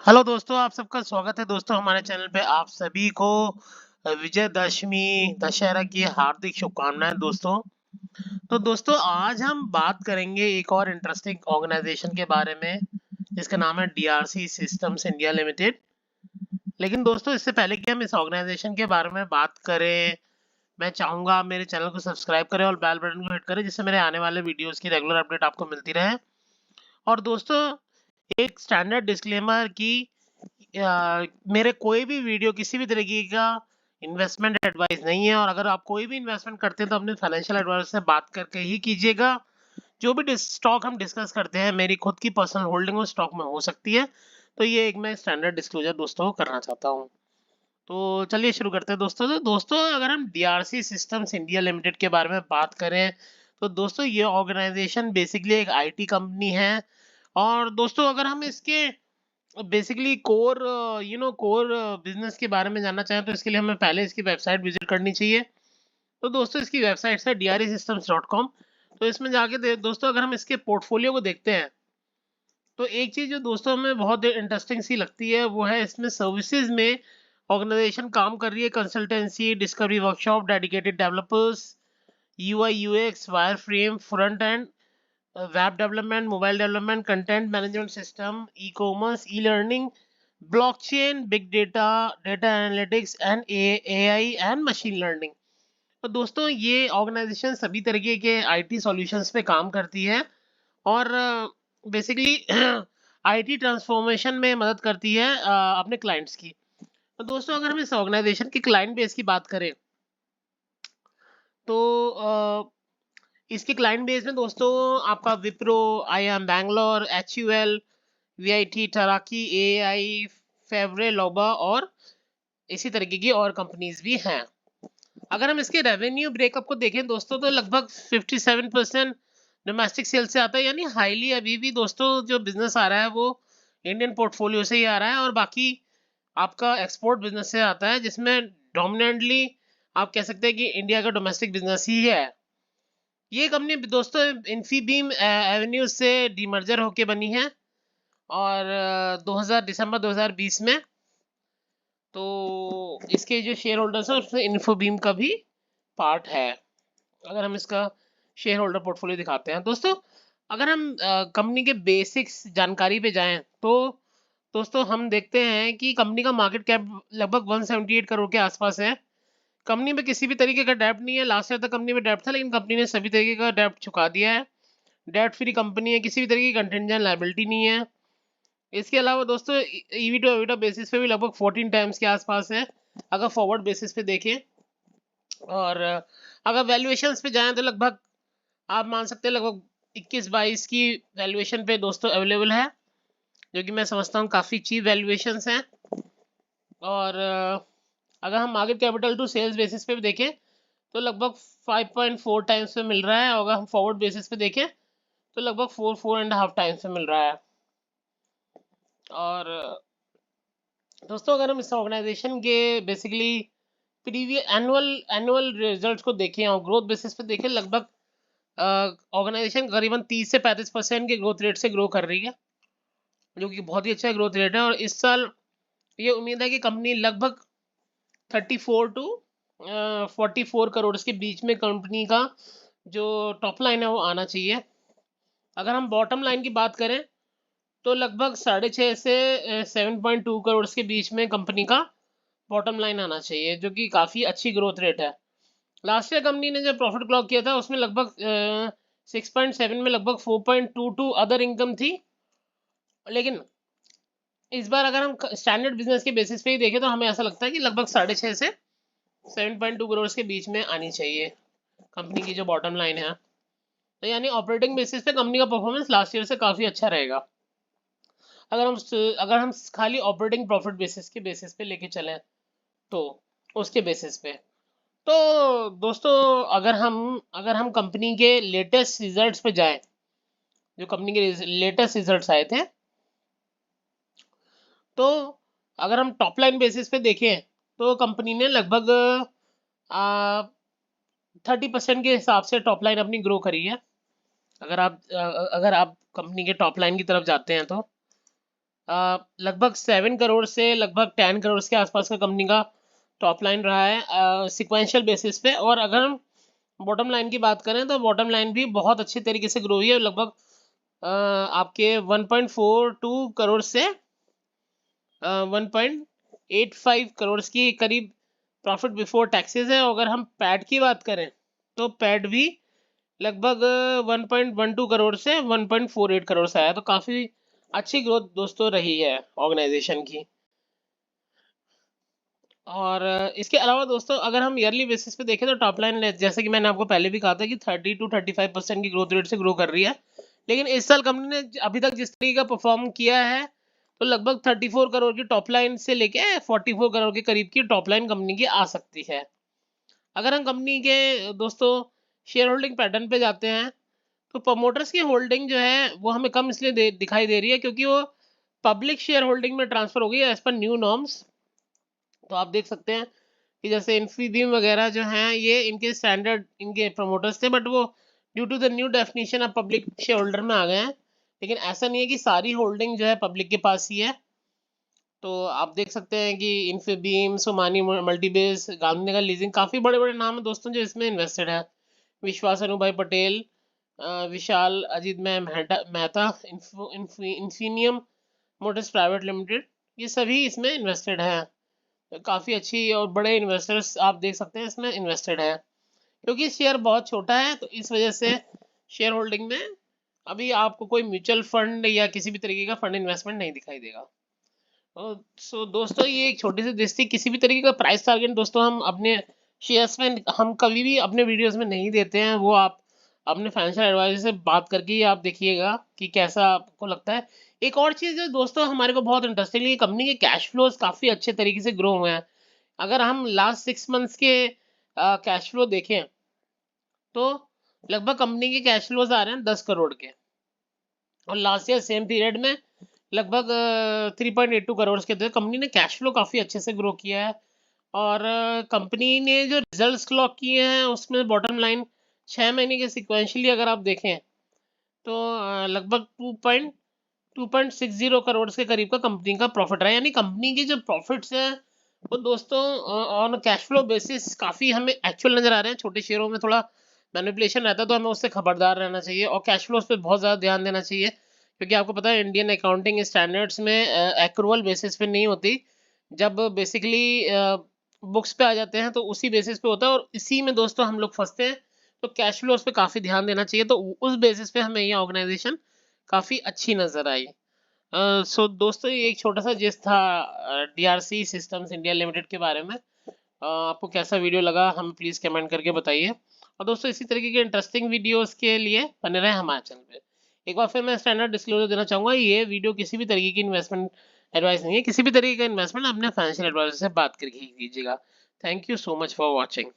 Hello दोस्तों, आप सबका स्वागत है दोस्तों हमारे चैनल पे। आप सभी को विजयदशमी दशहरा की हार्दिक शुभकामनाएं दोस्तों। तो दोस्तों आज हम बात करेंगे एक और इंटरेस्टिंग ऑर्गेनाइजेशन के बारे में जिसका नाम है डीआरसी सिस्टम्स इंडिया लिमिटेड। लेकिन दोस्तों इससे पहले कि हम इस ऑर्गेनाइजेशन के बारे में बात करें, मैं चाहूंगा आप मेरे चैनल को सब्सक्राइब करें और बेल बटन को हिट करें जिससे मेरे आने वाले वीडियोस की रेगुलर अपडेट आपको मिलती रहे। और दोस्तों एक स्टैंडर्ड डिस्क्लेमर कि मेरे कोई भी वीडियो किसी भी तरीके का इन्वेस्टमेंट एडवाइस नहीं है, और अगर आप कोई भी इन्वेस्टमेंट करते हैं तो अपने फाइनेंशियल एडवाइजर से बात करके ही कीजिएगा। जो भी स्टॉक हम डिस्कस करते हैं मेरी खुद की पर्सनल होल्डिंग उस स्टॉक में हो सकती है। तो ये एक मैं स्टैंडर्ड डिस्क्लोजर दोस्तों करना चाहता हूँ। तो चलिए शुरू करते हैं दोस्तों। तो दोस्तों अगर हम डीआरसी सिस्टम्स इंडिया लिमिटेड के बारे में बात करें तो दोस्तों ये ऑर्गेनाइजेशन बेसिकली एक आईटी कंपनी है। और दोस्तों अगर हम इसके बेसिकली कोर बिजनेस के बारे में जानना चाहें तो इसके लिए हमें पहले इसकी वेबसाइट विजिट करनी चाहिए। तो दोस्तों इसकी वेबसाइट है drsystems.com। तो इसमें जाके दोस्तों अगर हम इसके पोर्टफोलियो को देखते हैं तो एक चीज़ जो दोस्तों हमें बहुत इंटरेस्टिंग सी लगती है वो है इसमें सर्विसेज में ऑर्गेनाइजेशन काम कर रही है। Consultancy, discovery workshop, dedicated developers, UI UX, wire frame, front end, web development, mobile development, content management system, e commerce, e learning, blockchain, big data, data analytics and AI and machine learning. तो दोस्तों ये organisation सभी तरीके के IT solutions पे काम करती है और बेसिकली आईटी ट्रांसफॉर्मेशन में मदद करती है अपने क्लाइंट्स की। तो दोस्तों अगर हम इस ऑर्गेनाइजेशन की क्लाइंट बेस की बात करें तो इसके क्लाइंट बेस में दोस्तों आपका Wipro, IIM Bangalore, HUL, VIT, टराकी, AI, फेवरे, लोबा और इसी तरीके की और कंपनीज भी हैं। अगर हम इसके रेवेन्यू ब्रेकअप को देखें दोस्तों तो लगभग 57% डोमेस्टिक सेल से आता है, यानी हाईली अभी भी दोस्तों जो बिजनेस आ रहा है वो इंडियन पोर्टफोलियो से ही आ रहा है, और बाकी आपका एक्सपोर्ट बिजनेस से आता है जिसमें डोमिनेंटली आप कह सकते हैं कि इंडिया का डोमेस्टिक बिजनेस ही है। ये कंपनी दोस्तों इन्फीबीम एवेन्यू से डीमर्जर होके बनी है और 2000 दिसंबर 2020 में। तो इसके जो शेयर होल्डर्स हैं उसमें इन्फोबीम का भी पार्ट है। अगर हम इसका शेयर होल्डर पोर्टफोलियो दिखाते हैं दोस्तों, अगर हम कंपनी के बेसिक्स जानकारी पे जाएं तो दोस्तों हम देखते हैं कि कंपनी का मार्केट कैप लगभग 178 करोड़ के आसपास है। कंपनी में किसी भी तरीके का डेब्ट नहीं है। लास्ट ईयर तक कंपनी में डेब्ट था लेकिन कंपनी ने सभी तरीके का डेब्ट चुका दिया है। डेब्ट फ्री कंपनी है, किसी भी तरीके की कंटेंजेंट लायबिलिटी नहीं है। इसके अलावा दोस्तों ईवी टू एविटा बेसिस पे भी लगभग 14 टाइम्स के आसपास है अगर फॉरवर्ड बेसिस पे देखें। और अगर वैल्यूएशंस पे जाएं तो लगभग आप मान सकते हैं लगभग 21-22 की वैल्यूएशन पे दोस्तों अवेलेबल है, जो कि मैं समझता हूँ काफ़ी चीप वैल्यूएशंस हैं। और अगर हम market capital to sales basis पे भी देखें तो लगभग 5.4 टाइम्स पे मिल रहा है, और अगर हम फॉरवर्ड बेसिस पे देखें तो लगभग 4.5 टाइम्स पे मिल रहा है। और दोस्तों अगर हम इस ऑर्गेनाइजेशन के बेसिकली प्रीवियस एनुअल रिजल्ट्स को देखें और ग्रोथ बेसिस पे देखें, लगभग ऑर्गेनाइजेशन करीबन 30 से 35% के ग्रोथ रेट से ग्रो कर रही है, जो कि बहुत ही अच्छा ग्रोथ रेट है। और इस साल ये उम्मीद है कि कंपनी लगभग 34 टू 44 करोड़ के बीच में कंपनी का जो टॉप लाइन है वो आना चाहिए। अगर हम बॉटम लाइन की बात करें तो लगभग 6.5 से 7.2 करोड़ के बीच में कंपनी का बॉटम लाइन आना चाहिए, जो कि काफ़ी अच्छी ग्रोथ रेट है। लास्ट ईयर कंपनी ने जब प्रॉफिट क्लॉक किया था उसमें लगभग 6.7 में लगभग 4.22 अदर इनकम थी। लेकिन इस बार अगर हम स्टैंडर्ड बिजनेस के बेसिस पे ही देखें तो हमें ऐसा लगता है कि लगभग 6.5 से 7.2 करोड़ के बीच में आनी चाहिए कंपनी की जो बॉटम लाइन है। तो यानी ऑपरेटिंग बेसिस पे कंपनी का परफॉर्मेंस लास्ट ईयर से काफ़ी अच्छा रहेगा। अगर हम खाली ऑपरेटिंग प्रॉफिट बेसिस पे लेके चलें तो उसके बेसिस पे तो दोस्तों अगर हम कंपनी के लेटेस्ट रिजल्ट्स पे जाएं, जो कंपनी के लेटेस्ट रिजल्ट्स आए थे, तो अगर हम टॉप लाइन बेसिस पे देखें तो कंपनी ने लगभग 30% के हिसाब से टॉप लाइन अपनी ग्रो करी है। अगर आप कंपनी के टॉप लाइन की तरफ जाते हैं तो लगभग 7 करोड़ से लगभग 10 करोड़ के आसपास का कंपनी का टॉप लाइन रहा है सिक्वेंशियल बेसिस पे। और अगर हम बॉटम लाइन की बात करें तो बॉटम लाइन भी बहुत अच्छी तरीके से ग्रो हुई है, लगभग आपके 1.42 करोड़ से 1.85 करोड़ की करीब प्रॉफिट बिफोर टैक्सेस है। अगर हम पैट की बात करें तो पैट भी लगभग 1.12 करोड़ से 1.48 करोड़ से आया, तो काफ़ी अच्छी ग्रोथ दोस्तों रही है ऑर्गेनाइजेशन की। और इसके अलावा दोस्तों अगर हम ईयरली बेसिस पे देखें तो टॉप लाइन जैसे कि मैंने आपको पहले भी कहा था कि 30 to 35% की ग्रोथ रेट से ग्रो कर रही है। लेकिन इस साल कंपनी ने अभी तक जिस तरीके का परफॉर्म किया है तो लगभग 34 करोड़ की टॉप लाइन से लेके 44 करोड़ के करीब की टॉप लाइन कंपनी की आ सकती है। अगर हम कंपनी के दोस्तों शेयर होल्डिंग पैटर्न पे जाते हैं तो प्रमोटर्स की होल्डिंग जो है वो हमें कम इसलिए दिखाई दे रही है क्योंकि वो पब्लिक शेयर होल्डिंग में ट्रांसफर हो गई है एज पर न्यू नॉर्म्स। तो आप देख सकते हैं कि जैसे इन्फीबीम वगैरह जो हैं ये इनके स्टैंडर्ड इनके प्रमोटर्स थे, बट वो due to the new definition अब पब्लिक शेयर होल्डर में आ गए हैं। लेकिन ऐसा नहीं है कि सारी होल्डिंग जो है पब्लिक के पास ही है। तो आप देख सकते हैं कि इन्फीबीम, सोमानी मल्टीबेस, गांधीनगर लीजिंग, काफ़ी बड़े बड़े नाम हैं दोस्तों जो इसमें इन्वेस्टेड है। Vishwas Anubhai Patel, Vishal Ajit Mehta, Infinium Motors private limited, ये सभी इसमें इन्वेस्टेड हैं। काफ़ी अच्छी और बड़े इन्वेस्टर्स आप देख सकते हैं इसमें इन्वेस्टेड है। क्योंकि शेयर बहुत छोटा है तो इस वजह से शेयर होल्डिंग में अभी आपको कोई म्यूचुअल फंड या किसी भी तरीके का फंड इन्वेस्टमेंट नहीं दिखाई देगा। सो दोस्तों ये एक छोटी सी लिस्ट थी, किसी भी तरीके का प्राइस टारगेट दोस्तों हम अपने शेयर्स में हम कभी भी अपने वीडियोस में नहीं देते हैं। वो आप अपने फाइनेंशियल एडवाइजर से बात करके ही आप देखिएगा कि कैसा आपको लगता है। एक और चीज़ जो दोस्तों हमारे को बहुत इंटरेस्टिंग है, कंपनी के कैश फ्लोज काफ़ी अच्छे तरीके से ग्रो हुए हैं। अगर हम लास्ट 6 मंथ्स के कैश फ्लो देखें तो लगभग कंपनी के कैश फ्लोज आ रहे हैं 10 करोड़ के, और लास्ट ईयर सेम पीरियड में लगभग 3.82 करोड़ के थे। कंपनी ने कैश फ्लो काफ़ी अच्छे से ग्रो किया है। और कंपनी ने जो रिजल्ट्स क्लॉक किए हैं उसमें बॉटम लाइन 6 महीने के सिक्वेंशली अगर आप देखें तो लगभग 2.60 करोड़ के करीब का कंपनी का प्रॉफिट रहा है। यानी कंपनी के जो प्रॉफिट्स हैं वो दोस्तों ऑन कैश फ्लो बेसिस काफ़ी हमें एक्चुअल नज़र आ रहे हैं। छोटे शेयरों में थोड़ा मैनिपुलेशन रहता है तो हमें उससे खबरदार रहना चाहिए और कैश फ्लोज पे बहुत ज़्यादा ध्यान देना चाहिए, क्योंकि आपको पता है इंडियन अकाउंटिंग स्टैंडर्ड्स में एक्रूअल बेसिस पे नहीं होती। जब बेसिकली बुक्स पे आ जाते हैं तो उसी बेसिस पे होता है, और इसी में दोस्तों हम लोग फंसते हैं। तो कैश फ्लोज पे काफ़ी ध्यान देना चाहिए। तो उस बेसिस पे हमें ये ऑर्गेनाइजेशन काफ़ी अच्छी नज़र आई। सो दोस्तों ये एक छोटा सा जिस्ट था डीआरसी सिस्टम्स इंडिया लिमिटेड के बारे में। आपको कैसा वीडियो लगा हमें प्लीज़ कमेंट करके बताइए। और दोस्तों इसी तरीके के इंटरेस्टिंग वीडियोस के लिए बने रहें हमारे चैनल पे। एक बार फिर मैं स्टैंडर्ड डिस्क्लोजर देना चाहूँगा, ये वीडियो किसी भी तरीके की इन्वेस्टमेंट एडवाइस नहीं है। किसी भी तरीके का इन्वेस्टमेंट अपने फाइनेंशियल एडवाइजर से बात करके ही कीजिएगा। Thank you so much for watching.